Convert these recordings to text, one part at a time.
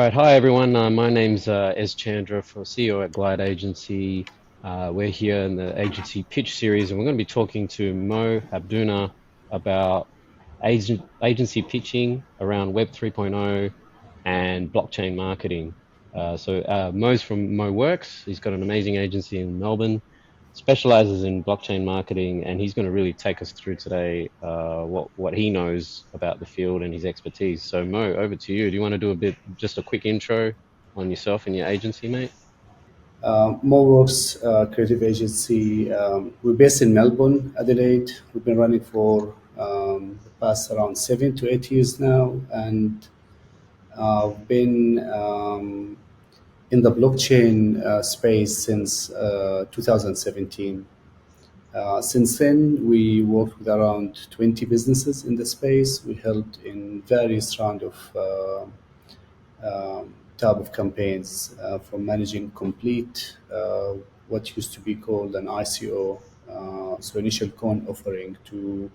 right, hi everyone. My name's Ez Chandra, for CEO at Glide Agency. We're here in the agency pitch series, and we're going to be talking to Mo Hamdouna about agency pitching around Web 3.0 and blockchain marketing. Mo's from Mo Works. He's got an amazing agency in Melbourne, specializes in blockchain marketing, and he's going to really take us through today what he knows about the field and his expertise. So Mo, over to you. Do you want to do just a quick intro on yourself and your agency, mate? Mo Works creative agency. We're based in Melbourne, Adelaide. We've been running for the past around 7 to 8 years now, and I've been in the blockchain space since 2017. Since then, we worked with around 20 businesses in the space. We helped in various rounds of type of campaigns, from managing complete what used to be called an ICO, so initial coin offering, to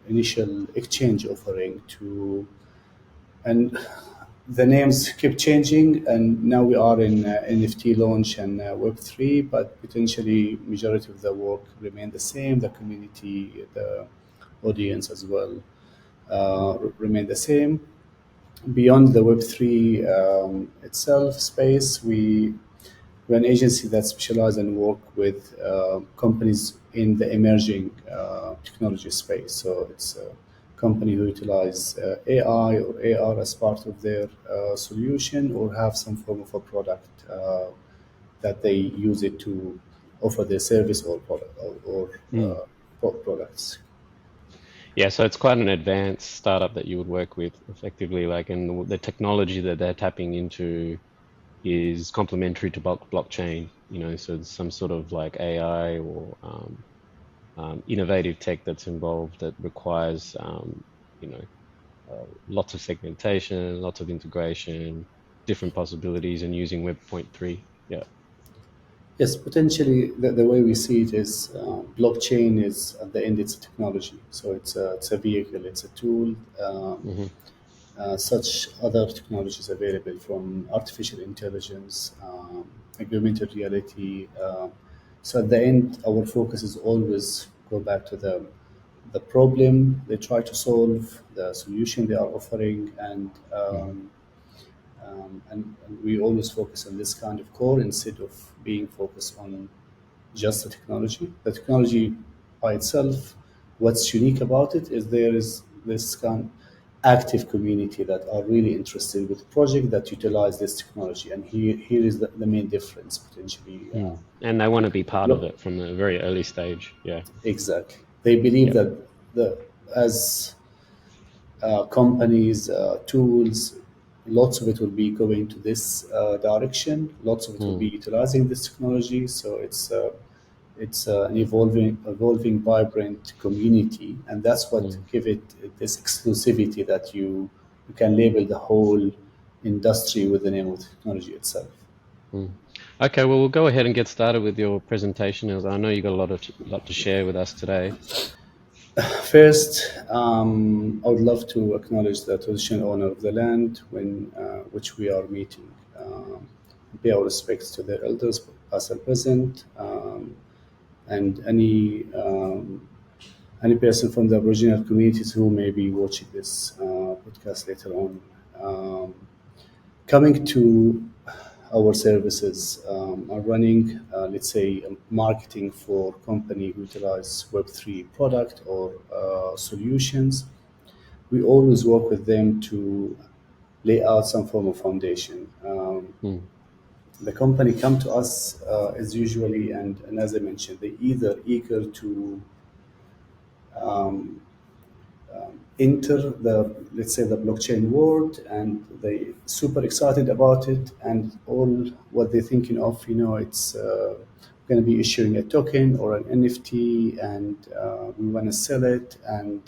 initial exchange offering, to and the names keep changing, and now we are in NFT launch and Web3, but potentially majority of the work remain the same. The community, the audience as well, remain the same. Beyond the Web3 itself space, we're an agency that specializes and work with companies in the emerging technology space. So it's a company who utilize AI or AR as part of their solution, or have some form of a product that they use it to offer their service or product Mm. products. Yeah, so it's quite an advanced startup that you would work with effectively, like, and the technology that they're tapping into is complementary to blockchain, so it's some sort of like AI or innovative tech that's involved that requires, you know, lots of segmentation, lots of integration, different possibilities, and using Web.3. Yeah. Yes, potentially the way we see it is blockchain is at the end it's a technology. So it's a vehicle, it's a tool. Hmm. Such other technologies available from artificial intelligence, augmented reality. So at the end, our focus is always go back to the problem they try to solve, the solution they are offering, Hmm. and we always focus on this kind of core instead of being focused on just the technology. The technology by itself, what's unique about it is there is this kind active community that are really interested with project that utilize this technology, and here is the main difference potentially. Mm. And they want to be part of Look, it from a very early stage. Yeah. exactly, they believe Yep. that the as companies, tools, lots of it will be going to this direction. Lots of it will be Mm. utilizing this technology. So it's an evolving, vibrant community, and that's what Mm. give it this exclusivity that you can label the whole industry with the name of the technology itself. Mm. Okay, well, we'll go ahead and get started with your presentation, as I know you got a lot to share with us today. First, I would love to acknowledge the traditional owner of the land when which we are meeting. Pay our respects to their elders, past and present, and any person from the Aboriginal communities who may be watching this podcast later on. Um, Coming to our services, are running, let's say, marketing for company who utilize Web3 product or solutions. We always work with them to lay out some form of foundation. Mm. The company come to us is usually, and as I mentioned, they either eager to enter the, let's say, the blockchain world, and they super excited about it, and all what they're thinking of, it's going to be issuing a token or an NFT, and we want to sell it, and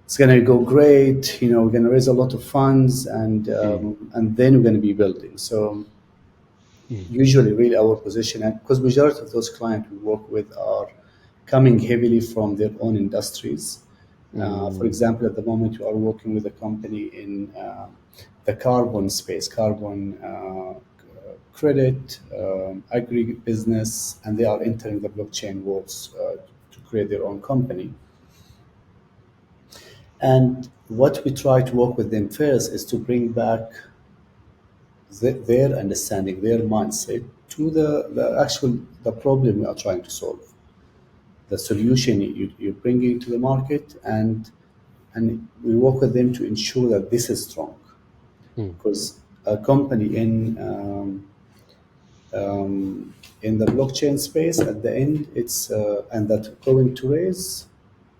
it's going to go great. We're going to raise a lot of funds, Mm. and then we're going to be building. So Mm. usually really our position, and because majority of those clients we work with are coming heavily from their own industries. For Mm. example, at the moment we are working with a company in the carbon space, carbon credit, agribusiness, and they are entering the blockchain worlds to create their own company. And what we try to work with them first is to bring back their understanding, their mindset to the actual the problem we are trying to solve, the solution you're bringing to the market, and we work with them to ensure that this is strong. Mm. Because a company in the blockchain space, at the end, it's and that going to raise,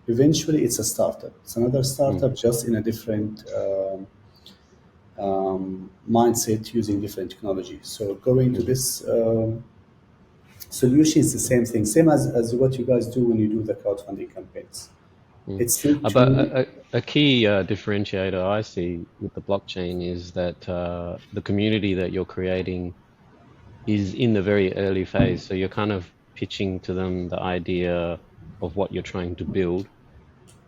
eventually it's a startup. It's another Mm. startup just in a different mindset using different technology. So going to Mm. this solution is the same thing, same as what you guys do when you do the crowdfunding campaigns. Mm. It's still But two. a key differentiator I see with the blockchain is that the community that you're creating is in the very early phase. So you're kind of pitching to them the idea of what you're trying to build,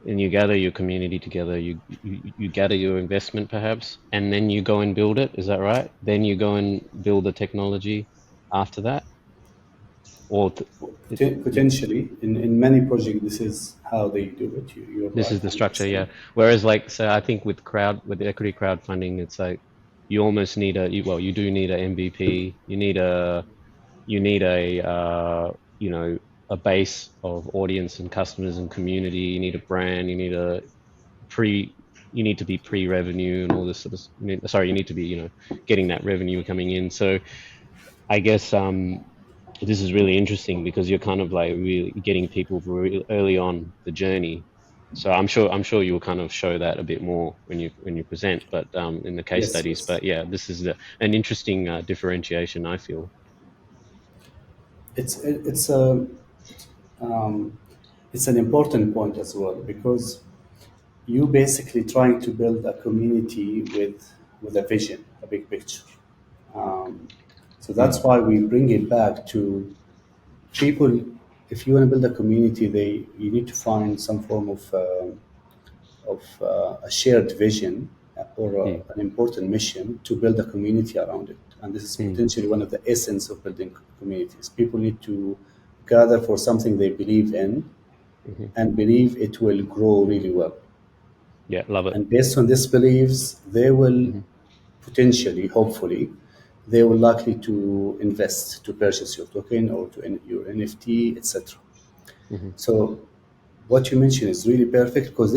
and you gather your community together. You gather your investment perhaps, and then you go and build it. Is that right? Then you go and build the technology after that, or it, Potentially, in many projects, this is how they do it. You're this right, is the structure, 100%. yeah. Whereas, like, so I think with equity crowdfunding, it's like you almost need well, you do need a MVP. You need a you know, a base of audience and customers and community. You need a brand. Pre. You need to be pre-revenue and all this sort of. Sorry, you need to be, getting that revenue coming in. So I guess this is really interesting because you're kind of like really getting people really early on the journey. So I'm sure you will kind of show that a bit more when you present, but in the case Yes, studies. yes. But yeah, this is an interesting differentiation, I feel. It's a it's an important point as well, because you basically trying to build a community with a vision, a big picture. So Mm, that's why we bring it back to people. If you want to build a community, they you need to find some form of a shared vision or mm, an important mission to build a community around it. And this is mm, potentially one of the essence of building communities. People need to gather for something they believe in hmm. and believe it will grow really well. Yeah, love it. And based on these beliefs, they will Hmm. potentially, hopefully, they will likely to invest to purchase your token or to your NFT, etc. Hmm. So what you mentioned is really perfect, because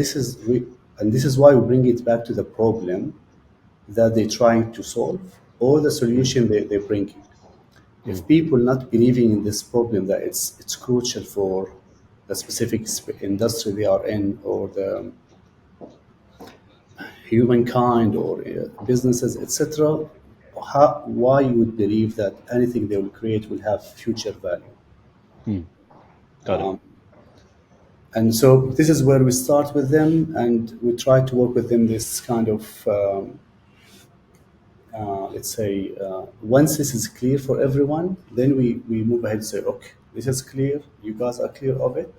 and this is why we bring it back to the problem that they're trying to solve or the Mm, solution they're bringing. mm, If people not believing in this problem that it's crucial for the specific industry they are in, or the humankind, or businesses, etc., why you would believe that anything they will create will have future value? mm. Got it. And so this is where we start with them, and we try to work with them this kind of let's say, once this is clear for everyone, then we move ahead and say, okay, this is clear, you guys are clear of it,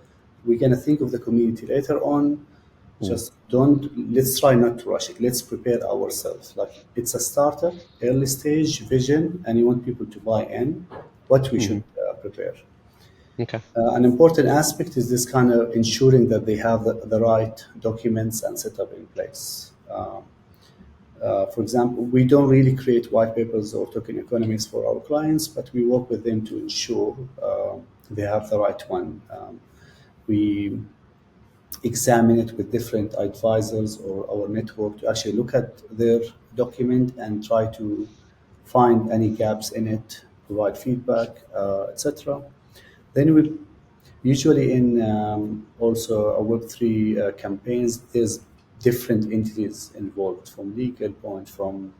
we're going to think of the community later on. Mm, Just don't, let's try not to rush it, let's prepare ourselves, like it's a startup, early stage vision, and you want people to buy in, what we should hmm. prepare. Okay. An important aspect is this kind of ensuring that they have the right documents and setup in place. For example, we don't really create white papers or token economics for our clients, but we work with them to ensure they have the right one. We examine it with different advisors or our network to actually look at their document and try to find any gaps in it, provide feedback, etc. Then we usually in also a Web3 campaigns, there's different entities involved, from legal point, from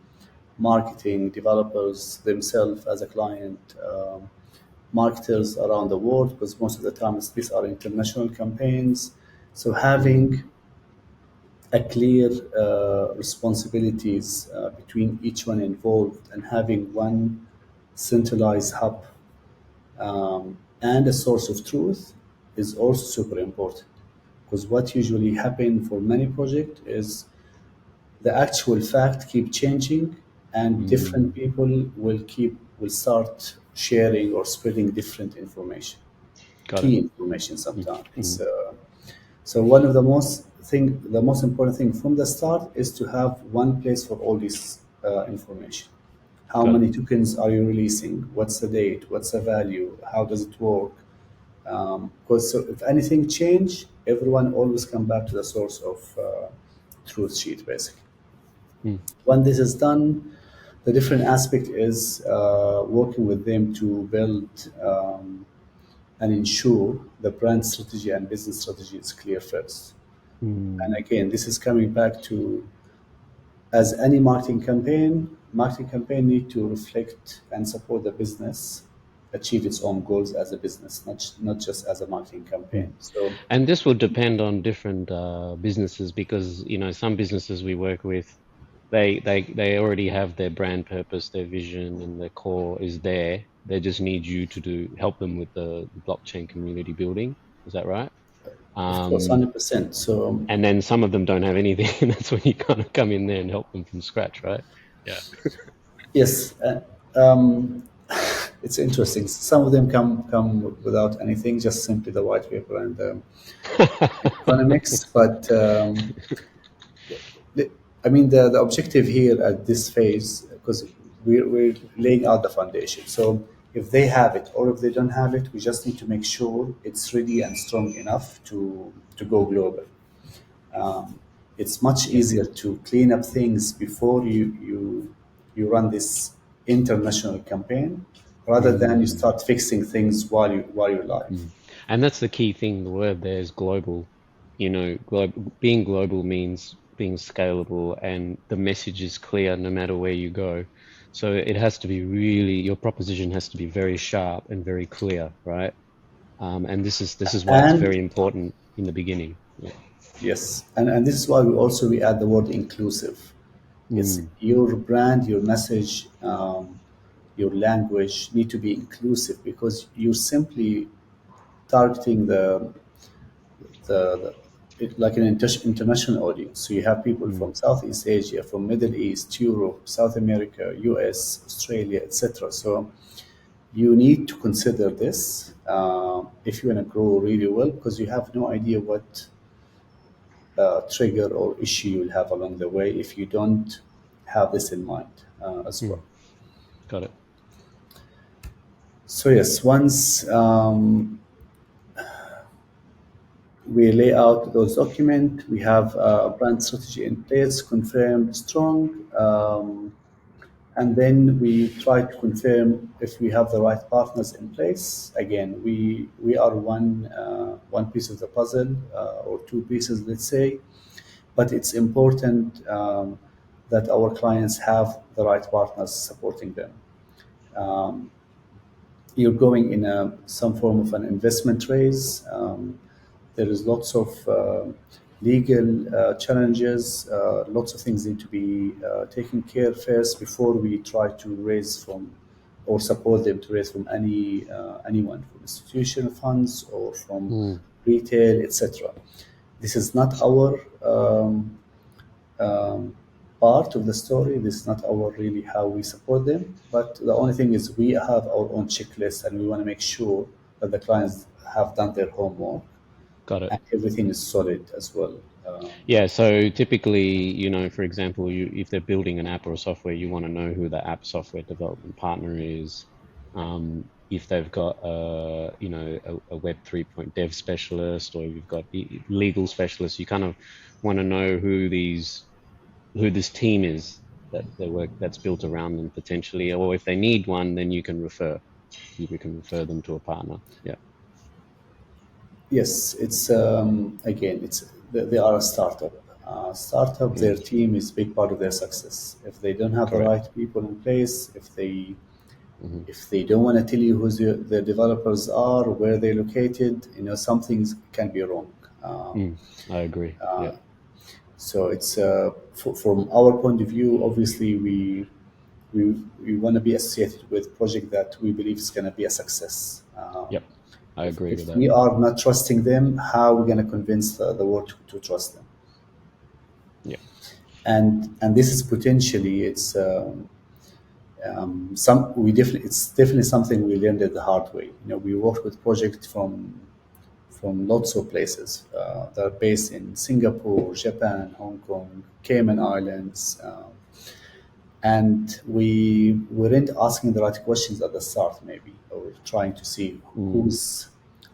marketing, developers themselves as a client, marketers around the world, because most of the times these are international campaigns. So Mm, having a clear responsibilities between each one involved, and having one centralized hub and a source of truth is also super important. Because what usually happen for many projects is the actual fact keep changing, and different Mm, people will start sharing or spreading different information, got it. key information Mm, sometimes. mm, So one of the most important thing from the start is to have one place for all this information. How got it. many tokens are you releasing? What's the date? What's the value? How does it work? Because so if anything change, everyone always come back to the source of truth sheet basically. Mm, When this is done, the different aspect is working with them to build and ensure the brand strategy and business strategy is clear first. And mm, again, this is coming back to, as any marketing campaign need to reflect and support the business achieve its own goals as a business, not just as a marketing mm. campaign. So And this will depend on different businesses because, some businesses we work with, they already have their brand purpose, their vision, and their core is there. They just need you to help them with the blockchain community building. Is that right? of course, Um, 100%. So and then some of them don't have anything, and that's when you kind of come in there and help them from scratch, right? Yeah. yes, it's interesting. Some of them come without anything, just simply the white paper and economics. But the, I mean, the objective here at this phase, because we're laying out the foundation. So if they have it or if they don't have it, we just need to make sure it's ready and strong enough to go global. It's much Yeah. easier to clean up things before you run this international campaign rather than you Mm. start fixing things while you're live. Mm. And that's the key thing. The word there is global. Being global means being scalable, and the message is clear no matter where you go. So it has to be really, your proposition has to be very sharp and very clear, right? And this is why it's And very important in the beginning. Yeah. yes, and this is why we add the word inclusive. It's Mm. your brand, your message, your language need to be inclusive because you're simply targeting like an international audience. So you have people Mm. from Southeast Asia, from Middle East, Europe, South America, US, Australia, etc. So you need to consider this if you want to grow really well because you have no idea what trigger or issue you'll have along the way if you don't have this in mind as Mm. well. Got it. So yes, once we lay out those documents, we have a brand strategy in place, confirmed, strong, and then we try to confirm if we have the right partners in place. Again, we are one piece of the puzzle or two pieces, let's say, but it's important that our clients have the right partners supporting them. You're going in some form of an investment raise. There is lots of legal challenges. Lots of things need to be taken care first before we try to raise from or support them to raise from anyone, from institutional funds or from Mm. retail, etc. This is not our um, part of the story. This is not our really how we support them. But the only thing is we have our own checklist, and we want to make sure that the clients have done their homework Got it. and everything is solid as well. Yeah, so typically, for example, if they're building an app or a software, you want to know who the app software development partner is. If they've got a Web3 dev specialist, or you've got legal specialists, you kind of want to know who this team is that's built around them potentially. Or if they need one, then you can refer them to a partner. Yeah, Yes, it's again, they are a startup. Startup, yeah, their team is big part of their success. If they don't have the correct. right people in place, Hmm. if they don't want to tell you who the developers are, where they're located, something can be wrong. Mm, I agree. Yeah, So it's from our point of view, obviously we want to be associated with project that we believe is going to be a success. yep, I agree with If that. we are not trusting them, how are we going to convince the world to trust them? Yeah. and this is potentially it's definitely something we learned the hard way. We worked with projects from lots of places that are based in Singapore, Japan, Hong Kong, Cayman Islands, and we weren't asking the right questions at the start, maybe, or trying to see Mm.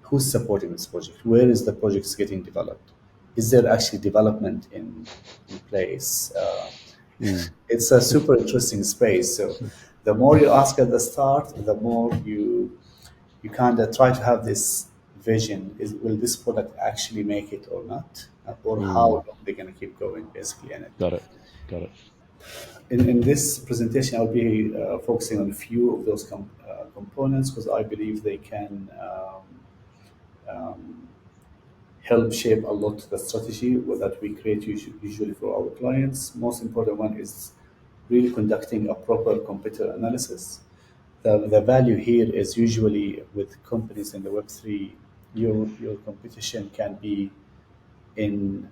who's supporting this project, where is the project getting developed, is there actually development in place. Mm. It's a super interesting space. So the more you ask at the start, the more you kind of try to have this vision: is will this product actually make it or not, or how Mm. long they're going to keep going basically in it. Got it. Got it. In this presentation, I'll be focusing on a few of those components because I believe they can help shape a lot the strategy that we create usually for our clients. Most important one is really conducting a proper competitor analysis. The value here is usually with companies in the Web3, your competition can be in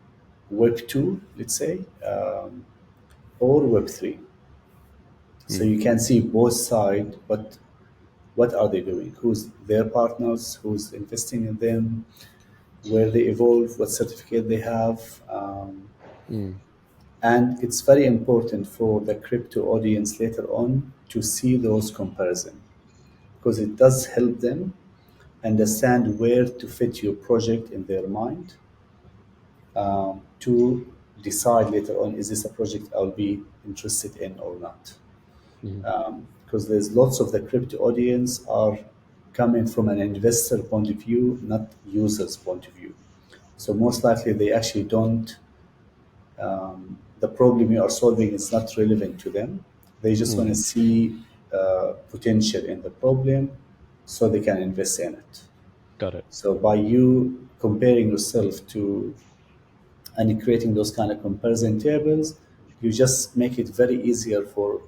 Web2, let's say, or Web3. So Mm. you can see both sides, but what are they doing? Who's their partners? Who's investing in them? Where they evolve? What certificate they have? Mm. And it's very important for the crypto audience later on to see those comparisons because it does help them understand where to fit your project in their mind, to decide later on, is this a project I'll be interested in or not. Mm. Because there's lots of the crypto audience are coming from an investor point of view, not users point of view. So most likely they actually don't. The problem you are solving is not relevant to them. They just want to Mm. see potential in the problem, so they can invest in it. Got it. So by you comparing yourself to and creating those kind of comparison tables, you just make it very easier for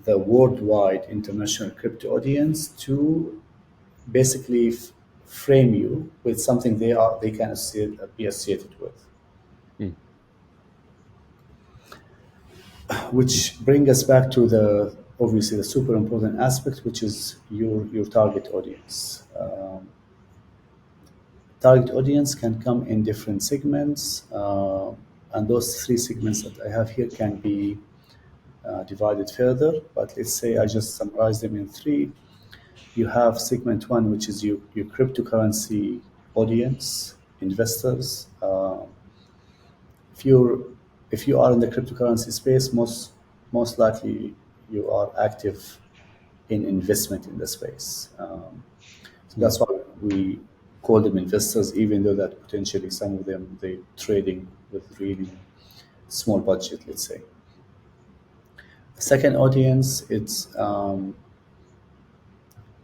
the worldwide international crypto audience to basically frame you with something they can be associated with, Mm. which bring us back to the obviously the super important aspect, which is your target audience. Target audience can come in different segments, and those three segments that I have here can be divided further. But let's say I Mm. just summarize them in three. You have segment one, which is your cryptocurrency audience, investors. If you are in the cryptocurrency space, most likely you are active in investment in the space. So Mm. that's why we call them investors, even though that potentially some of them they trading with really small budget, let's say. Second audience, it's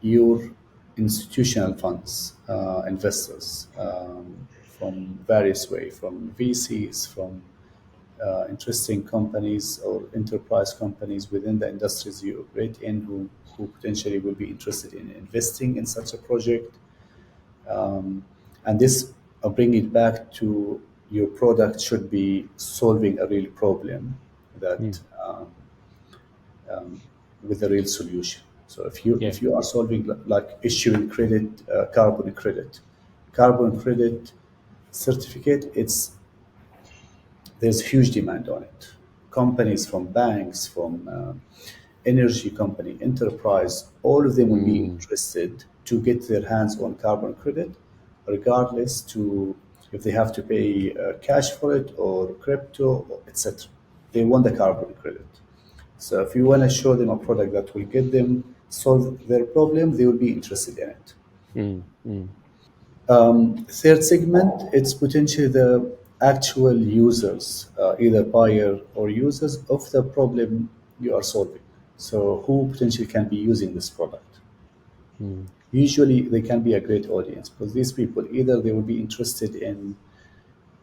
your institutional funds, investors, from various way, from VCs, from interesting companies or enterprise companies within the industries you operate in, who potentially will be interested in investing in such a project. And this, bring it back to your product should be solving a real problem that Mm. with a real solution. So if Yeah. you are solving like issuing credit, carbon credit certificate, there's huge demand on it. Companies from banks, from energy company, enterprise, all of them will be Mm. interested to get their hands on carbon credit, regardless to if they have to pay cash for it or crypto, etc. They want the carbon credit. So if you want to show them a product that will get them solve their problem, they will be interested in it. Mm. Mm. Third segment, it's potentially the actual users, either buyer or users of the problem you are solving. So who potentially can be using this product? Mm. Usually they can be a great audience because these people either they will be interested in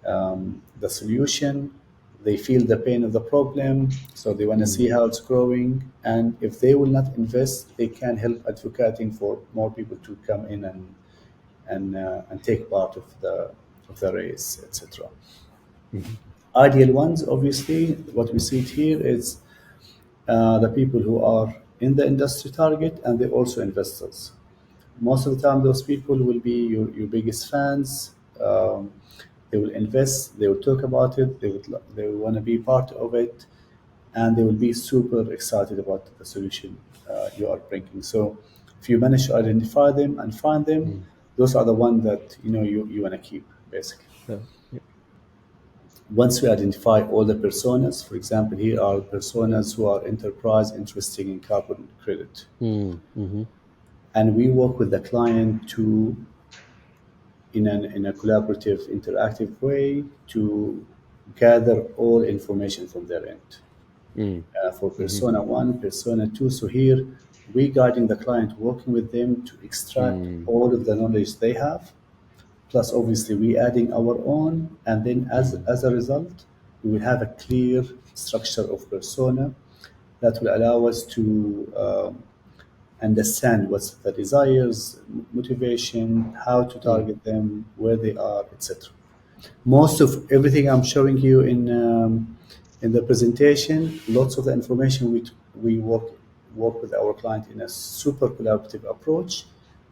the solution, they feel the pain of the problem, so they want to see Mm. how it's growing, and if they will not invest, they can help advocating for more people to come in and take part of the race, etc. Mhm. Ideal ones, obviously, what we see it here is the people who are in the industry target and they're also investors. Most of the time, those people will be your biggest fans. They will invest, they will talk about it, they will want to be part of it, and they will be super excited about the solution you are bringing. So, if you manage to identify them and find them, Mm. those are the ones that you want to keep basically. Yeah. Yeah. Once we identify all the personas, for example, here are personas who are enterprise interested in carbon credit, Mm. Mm-hmm. and we work with the client to in a collaborative, interactive way to gather all information from their end. Mm. For Mm-hmm. persona one, persona two. So here we guiding the client, working with them to extract Mm. all of the knowledge they have. Plus, obviously, we adding our own, and then Mm. as a result, we will have a clear structure of persona that will allow us to understand what's the desires, motivation, how to Mm. target them, where they are, etc. Most of everything I'm showing you in the presentation, lots of the information we work with our client in a super collaborative approach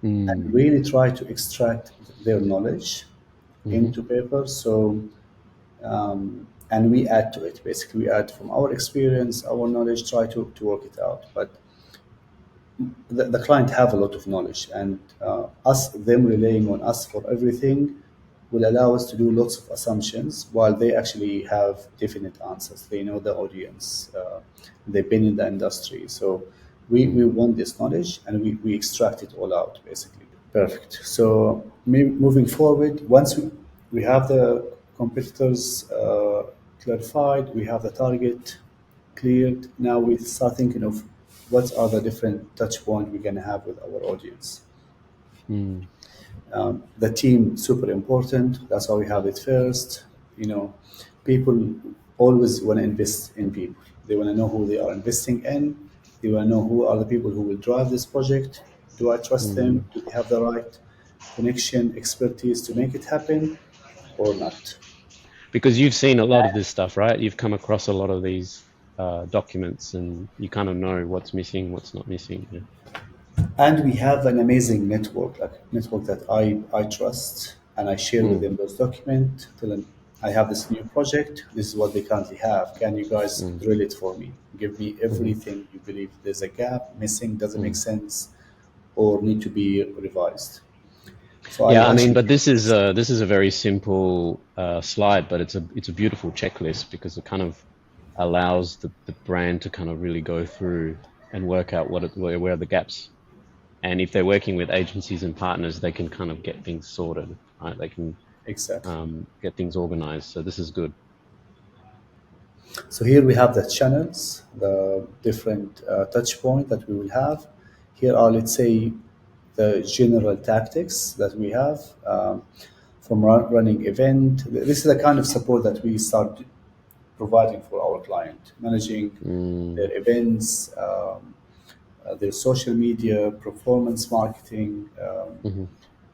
and Mm. really try to extract their knowledge Mm-hmm. into paper. So and we add to it. Basically, we add from our experience, our knowledge, try to work it out. But the client have a lot of knowledge, and us them relying on us for everything will allow us to do lots of assumptions while they actually have definite answers. They know the audience, they've been in the industry, so we Mm. want this knowledge and we extract it all out basically. Perfect. So moving forward, once we have the competitors clarified, we have the target cleared. Now we start thinking of what are the different touch points we're going to have with our audience. Mm. The team super important. That's why we have it first. You know, people always want to invest in people. They want to know who they are investing in. They want to know who are the people who will drive this project. Do I trust them? Mm. Do they have the right connection, expertise to make it happen, or not? Because you've seen a lot of this stuff, right? You've come across a lot of these documents, and you kind of know what's missing, what's not missing. Yeah. And we have an amazing network, like network that I trust, and I share with Mm. them those documents. Tell them I have this new project. This is what they currently have. Can you guys Mm. drill it for me? Give me Mm-hmm. everything you believe there's a gap, missing, doesn't make Mm. sense, or need to be revised. So I Yeah, I mean, actually but give this. this is a very simple slide, but it's a beautiful checklist because it kind of allows the brand to kind of really go through and work out where are the gaps. And if they're working with agencies and partners, they can kind of get things sorted, right? They can Exactly. get things organized. So this is good. So here we have the channels, the different touch point that we will have. Here are, let's say, the general tactics that we have from running event. This is the kind of support that we start providing for our client, managing Mm. their events, their social media, performance marketing, Mm-hmm.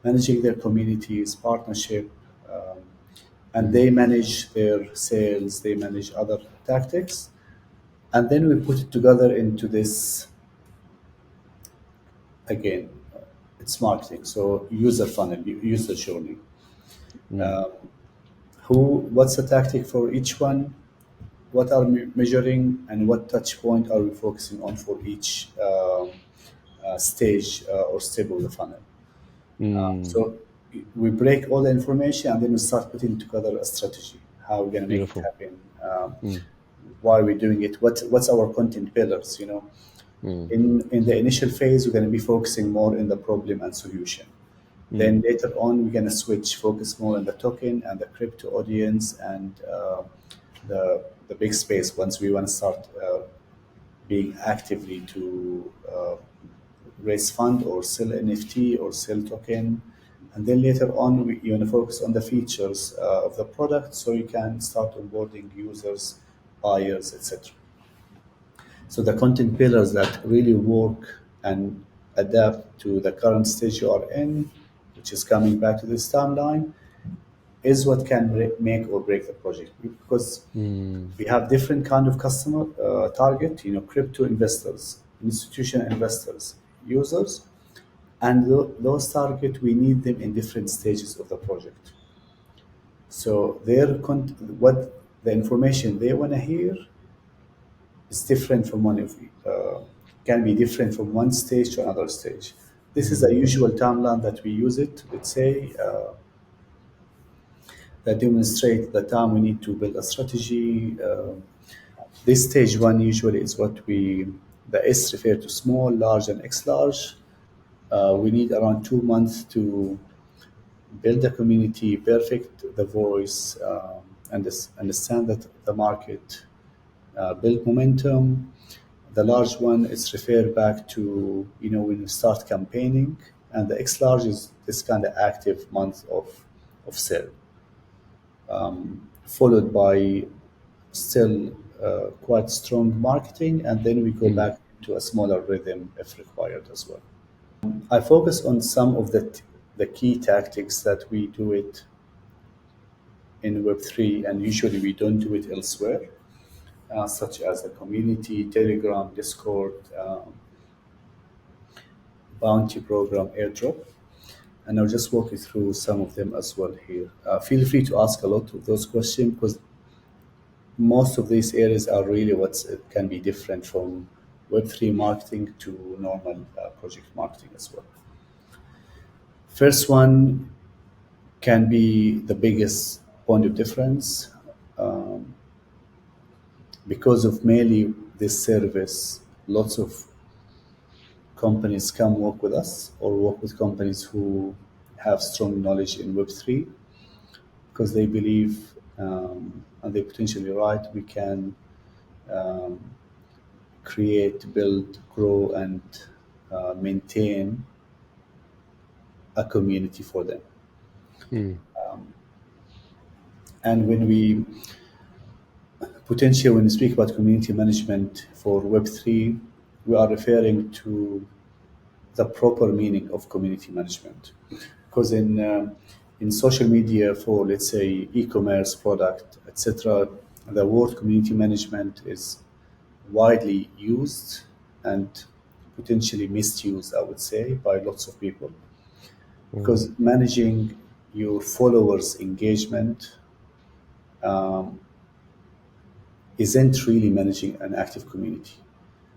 managing their communities, partnership, um, and Mm-hmm. they manage their sales, they manage other tactics, and then we put it together into this again. It's marketing, so user funnel, user journey. Mm. What's the tactic for each one? What are we measuring, and what touch point are we focusing on for each stage or step of the funnel? Mm. So we break all the information and then we start putting together a strategy. How we're going to make it Beautiful. happen? Mm. Why we're doing it? What's our content pillars? Mm. In the initial phase, we're going to be focusing more in the problem and solution. Mm. Then later on, we're going to switch, focus more on the token and the crypto audience and the big space. Once we want to start being actively to raise fund or sell NFT or sell token. And then later on, you want to focus on the features of the product so you can start onboarding users, buyers, etc. So the content pillars that really work and adapt to the current stage you are in, which is coming back to this timeline, is what can make or break the project, because Mm. we have different kind of customer target, crypto investors, institutional investors, users, and those target, we need them in different stages of the project. So what the information they want to hear is different from can be different from one stage to another stage. This is a Mm. usual timeline that we use it. Let's say that demonstrate the time we need to build a strategy. This stage one usually is the S refer to small, large, and X large. We need around 2 months to build the community, perfect the voice, and understand that the market, build momentum. The large one is referred back to when you start campaigning, and the X large is this kind of active month of sale, followed by still quite strong marketing, and then we go Mm. back to a smaller rhythm if required as well. I focus on some of the key tactics that we do it in Web3, and usually we don't do it elsewhere, such as the community, Telegram, Discord, bounty program, Airdrop. And I'll just walk you through some of them as well here. Feel free to ask a lot of those questions, because most of these areas are really what can be different from Web3 marketing to normal project marketing as well. First one can be the biggest point of difference, because of mainly this service. Lots of companies come work with us or work with companies who have strong knowledge in Web3, because they believe, and they're potentially right, we can create, build, grow, and maintain a community for them. Mm. And when we speak about community management for Web3, we are referring to the proper meaning of community management. Because in social media for, let's say, e-commerce product, etc., the word community management is widely used and potentially misused, I would say, by lots of people. Mm. Because managing your followers' engagement isn't really managing an active community,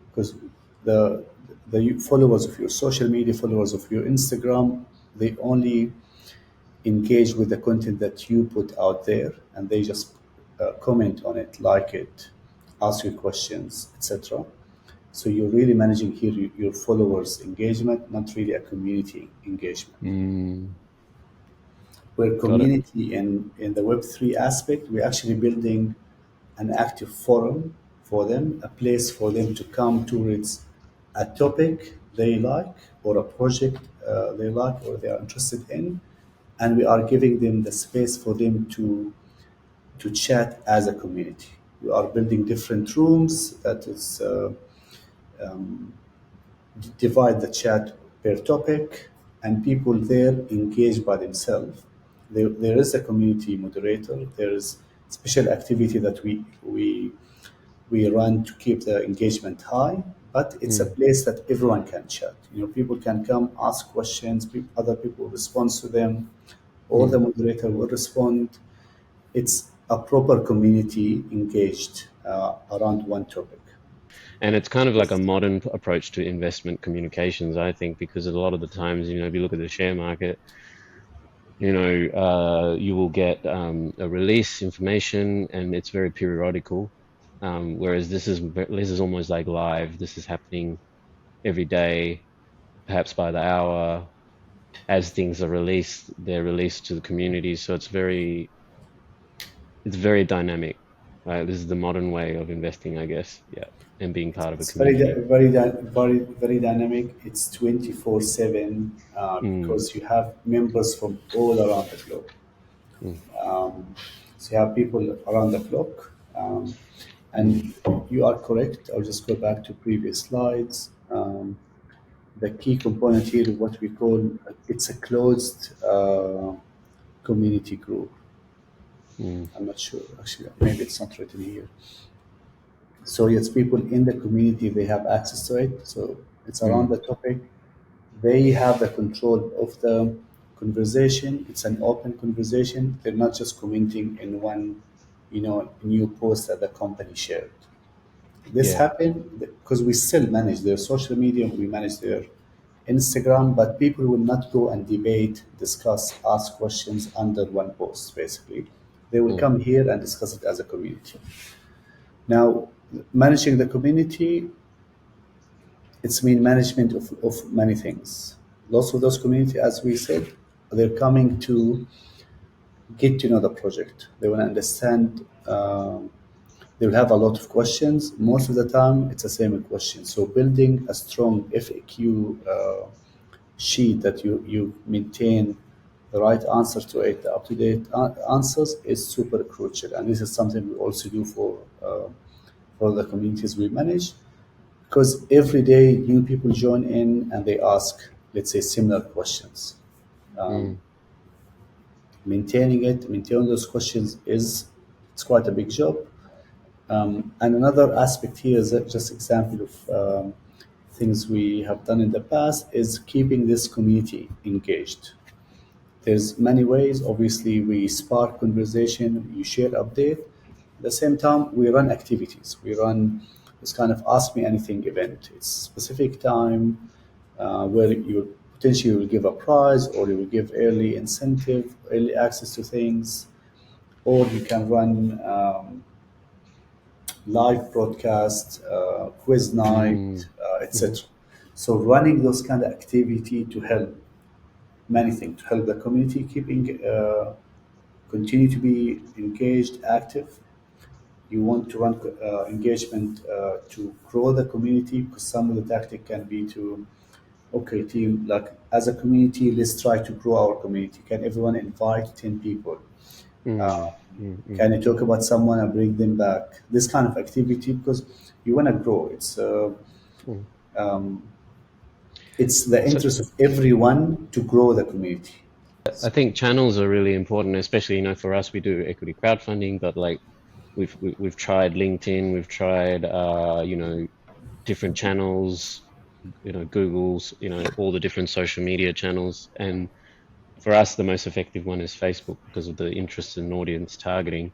because the the followers of your social media, followers of your Instagram, they only engage with the content that you put out there, and they just comment on it, like it, ask you questions, etc. So you're really managing here your followers' engagement, not really a community engagement. Mm. Where Got it. community in the Web3 aspect, we're actually building an active forum for them, a place for them to come towards a topic they like, or a project they like or they are interested in, and we are giving them the space for them to chat as a community. We are building different rooms that is divide the chat per topic, and people there engage by themselves. There is a community moderator. There is special activity that we run to keep the engagement high, but it's a Mm. place that everyone can chat. People can come ask questions. Other people respond to them, or the Mm. moderator will respond. It's a proper community engaged around one topic. And it's kind of like a modern approach to investment communications, I think, because a lot of the times, if you look at the share market, you will get a release information, and it's very periodical. Whereas this is almost like live. This is happening every day, perhaps by the hour. As things are released, they're released to the community. So it's very dynamic, right? This is the modern way of investing, I guess. Yeah, and being part of a It's very, community. very dynamic. It's 24/7, Mm. because you have members from all around the globe. Mm. So you have people around the clock, Mm. and you are correct. I'll just go back to previous slides. The key component here is what we call, it's a closed community group. Mm. I'm not sure, actually, maybe it's not written here. So yes, people in the community, they have access to it. So it's around Mm. the topic. They have the control of the conversation. It's an open conversation. They're not just commenting in one, new post that the company shared. This Yeah. happened because we still manage their social media, we manage their Instagram, but people will not go and debate, discuss, ask questions under one post, basically. They will Mm. come here and discuss it as a community. Now, managing the community, it's mean management of many things. Lots of those community, as we said, they're coming to get to know the project. They want to understand. They will have a lot of questions. Most of the time, it's the same question. So building a strong FAQ sheet that you maintain the right answer to it, the up-to-date answers is super crucial. And this is something we also do for the communities we manage, because every day new people join in and they ask, let's say, similar questions. Mm. Maintaining those questions it's quite a big job. And another aspect here is that just example of things we have done in the past is keeping this community engaged. There's many ways. Obviously, we spark conversation, you share update. At the same time, we run activities. We run this kind of Ask Me Anything event. It's specific time where you potentially will give a prize or you will give early incentive, early access to things, or you can run live broadcast, quiz Mm. night, Mhm. etc. So running those kind of activity to help many things, to help the community keeping continue to be engaged, active. You want to run engagement to grow the community, because some of the tactic can be to, okay, team, like as a community, let's try to grow our community. Can everyone invite 10 people? Mm. Mm. Mm. Can you talk about someone and bring them back? This kind of activity, because you want to grow. Mm. It's the So interest of everyone to grow the community. I think channels are really important, especially, for us, we do equity crowdfunding, but like we've tried LinkedIn, we've tried different channels, Google's, all the different social media channels. And for us, the most effective one is Facebook because of the interest in audience targeting.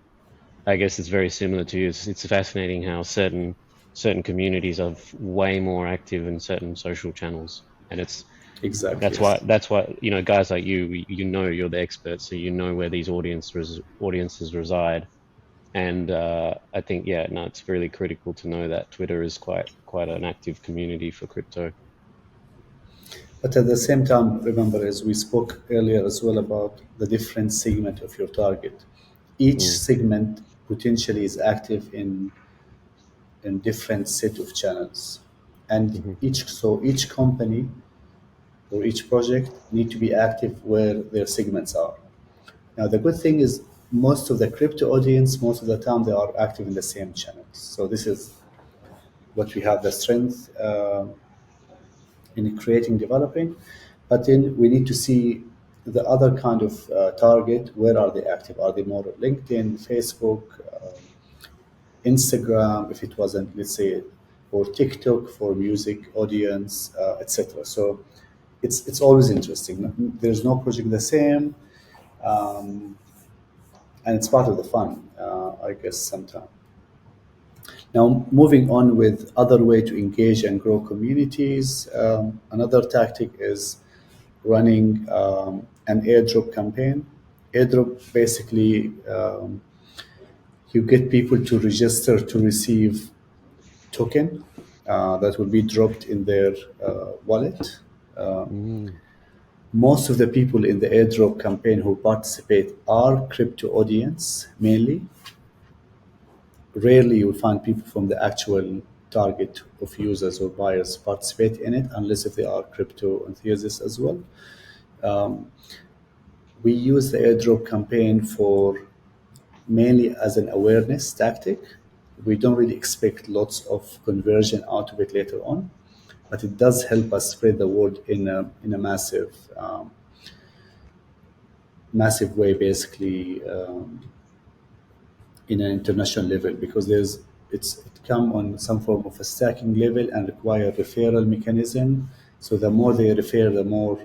I guess it's very similar to you. It's fascinating how certain communities are way more active in certain social channels, and Exactly. that's Yes. why guys like you, you're the expert, so you know where these audiences reside. And I think, yeah, no, it's really critical to know that Twitter is quite an active community for crypto. But at the same time, remember, as we spoke earlier as well about the different segment of your target, each Mm. segment potentially is active in different set of channels, and Hmm. each company or each project need to be active where their segments are. Now, the good thing is most of the crypto audience, most of the time, they are active in the same channels. So this is what we have the strength in creating, developing. But then we need to see the other kind of target. Where are they active? Are they more on LinkedIn, Facebook, Instagram, if it wasn't, let's say, or TikTok for music audience, etc. So it's always interesting. There's no project the same, and it's part of the fun, I guess, sometimes. Now, moving on with other way to engage and grow communities, another tactic is running an airdrop campaign. Airdrop basically, you get people to register to receive token that will be dropped in their wallet. Mm. Most of the people in the airdrop campaign who participate are crypto audience mainly. Rarely you will find people from the actual target of users or buyers participate in it, unless if they are crypto enthusiasts as well. We use the airdrop campaign for mainly as an awareness tactic. We don't really expect lots of conversion out of it later on, but it does help us spread the word in a massive way, basically. in an international level because it come on some form of a stacking level and require referral mechanism. So the more they refer, the more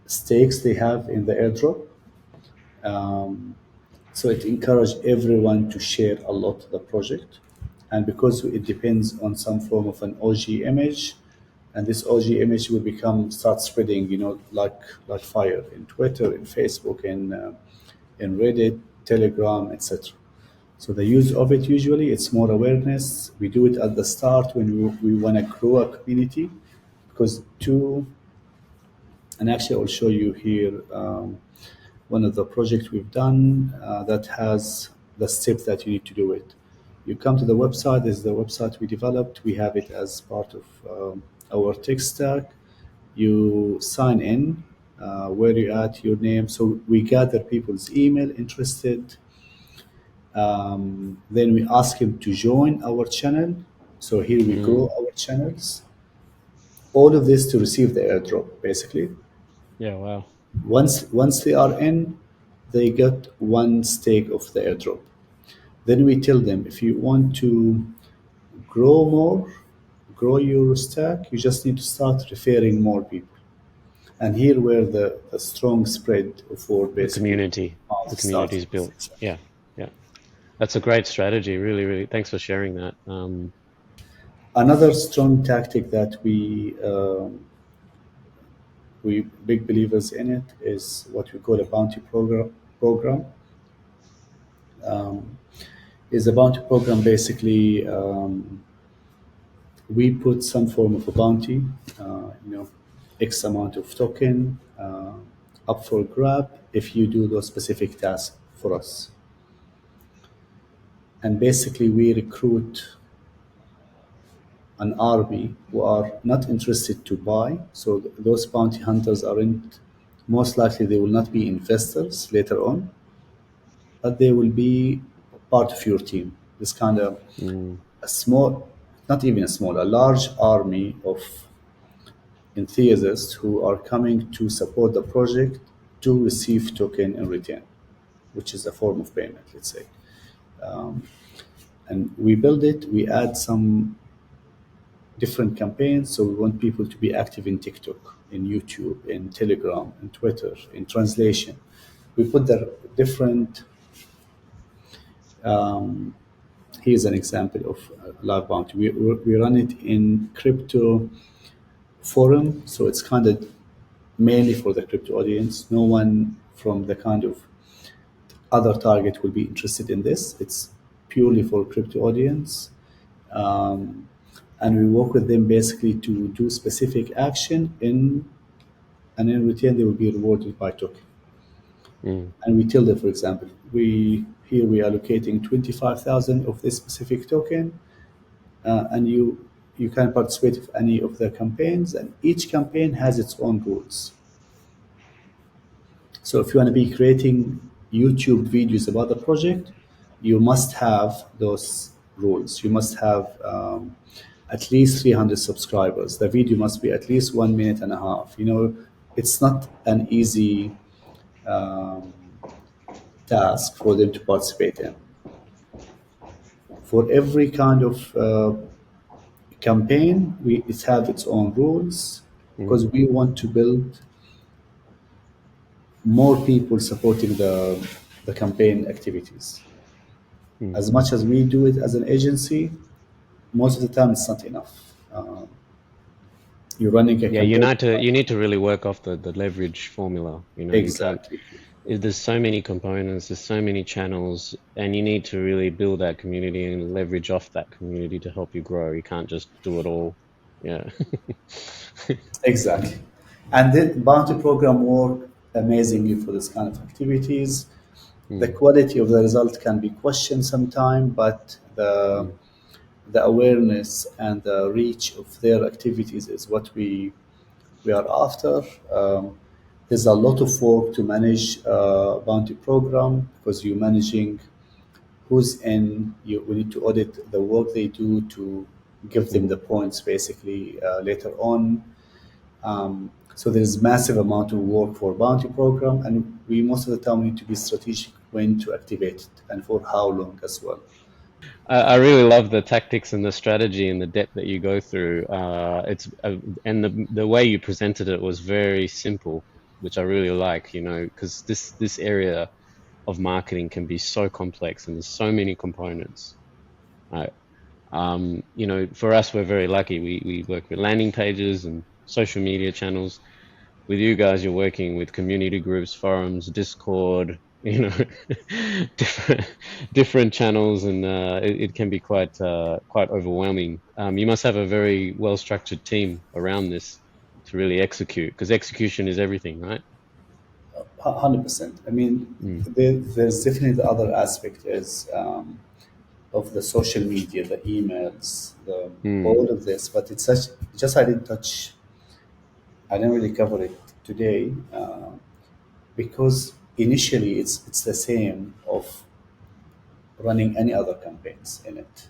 stakes they have in the airdrop. Um, so it encouraged everyone to share a lot the project, and because it depends on some form of an OG image, and this OG image will become start spreading, like fire in Twitter, in Facebook, in Reddit, Telegram, etc. So the use of it usually it's more awareness. We do it at the start when we want to grow a community, because two, and actually I'll show you here one of the projects we've done that has the steps that you need to do it. You come to the website. This is the website we developed. We have it as part of our tech stack. You sign in, where you at, your name. So we gather people's email interested. Then we ask him to join our channel. So here we grow Mm. our channels. All of this to receive the airdrop, basically. Yeah, wow. Once they are in, they get one stake of the airdrop. Then we tell them if you want to grow more, grow your stack, you just need to start referring more people. And here where the strong spread for The basically community, the community starting. is built. Yeah, yeah. That's a great strategy. Really, really. Thanks for sharing that. Another strong tactic that we big believers in it is what we call a bounty program. Is a bounty program basically we put some form of a bounty, X amount of token up for grab if you do those specific tasks for us. And basically, we recruit an army who are not interested to buy. So those bounty hunters aren't, most likely, they will not be investors later on, but they will be part of your team. This kind of mm, a small, not even a small, a large army of enthusiasts who are coming to support the project to receive token in return, which is a form of payment, let's say. And we build it, we add some different campaigns. So we want people to be active in TikTok, in YouTube, in Telegram, in Twitter, in translation. We put the different, here's an example of live bounty. We run it in crypto forum, so it's kind of mainly for the crypto audience. No one from the kind of other target will be interested in this. It's purely for crypto audience. And we work with them basically to do specific action and in return they will be rewarded by token. mm, And we tell them, for example, we are allocating 25,000 of this specific token, and you can participate in any of the campaigns, and each campaign has its own rules. So if you want to be creating YouTube videos about the project, you must have those rules. You must have at least 300 subscribers. The video must be at least 1 minute and a half. It's not an easy task for them to participate in. For every kind of campaign, it have its own rules because mm, we want to build more people supporting the campaign activities. mm. As much as we do it as an agency, most of the time it's not enough. You're running a Yeah, you campaign. need to really work off the leverage formula. You can't. Exactly. There's so many components, there's so many channels, and you need to really build that community and leverage off that community to help you grow. You can't just do it all. Yeah. Exactly. And the bounty program work amazingly for this kind of activities. The Mm, quality of the result can be questioned sometime, but mm, the awareness and the reach of their activities is what we are after. There's a lot of work to manage a bounty program because you're managing who's in. We need to audit the work they do to give them the mm, points basically later on. So there's massive amount of work for bounty program, and we most of the time need to be strategic when to activate it and for how long as well. I really love the tactics and the strategy and the depth that you go through. And the way you presented it was very simple, which I really like. Because this area of marketing can be so complex and there's so many components. Right? For us, we're very lucky. We work with landing pages and social media channels. With you guys, you're working with community groups, forums, Discord, different different channels, and it can be quite overwhelming. You must have a very well structured team around this to really execute, because execution is everything, right? 100%. I mean, Mm. there's definitely the other aspect is of the social media, the emails, Mm. all of this. But it's such just I didn't really cover it today because initially it's the same of running any other campaigns in it.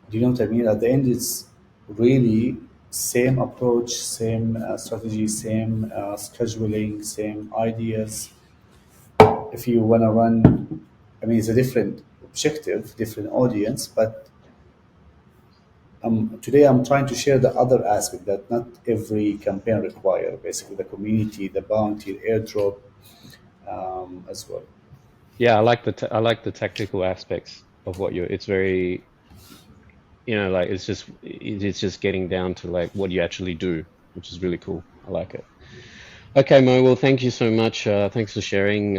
Do you know what I mean? At the end, it's really same approach, same strategy, same scheduling, same ideas. If you want to run, I mean, it's a different objective, different audience, but today I'm trying to share the other aspect that not every campaign require, basically the community, the bounty, airdrop as well. Yeah, I like the tactical aspects of what you're. It's very, like it's just getting down to like what you actually do, which is really cool. I like it. Okay, Mo. Well, thank you so much. Thanks for sharing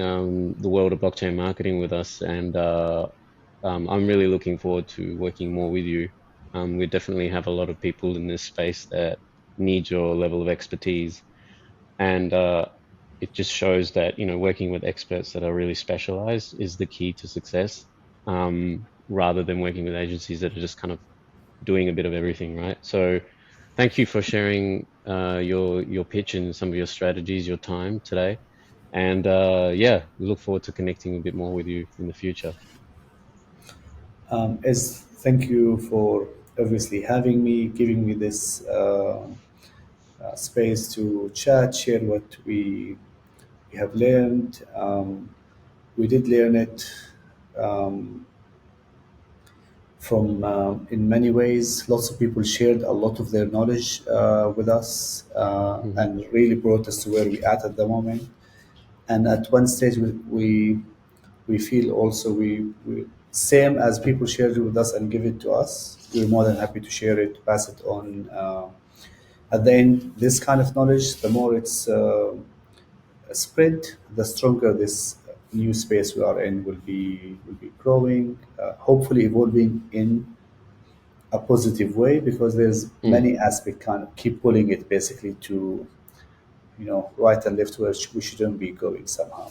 the world of blockchain marketing with us, and I'm really looking forward to working more with you. We definitely have a lot of people in this space that need your level of expertise, and it just shows that working with experts that are really specialized is the key to success, rather than working with agencies that are just kind of doing a bit of everything, right? So thank you for sharing your pitch and some of your strategies, your time today. And yeah, we look forward to connecting a bit more with you in the future. As thank you for obviously having me, giving me this space to chat, share what we have learned. We did learn it um, from in many ways. Lots of people shared a lot of their knowledge with us Hmm. and really brought us to where we at the moment. And at one stage, we feel also we same as people shared it with us and give it to us. We're more than happy to share it, pass it on. At the end, this kind of knowledge, the more it's spread, the stronger this new space we are in will be growing, hopefully evolving in a positive way because there's Mm. many aspects kind of keep pulling it basically to right and left where we shouldn't be going somehow.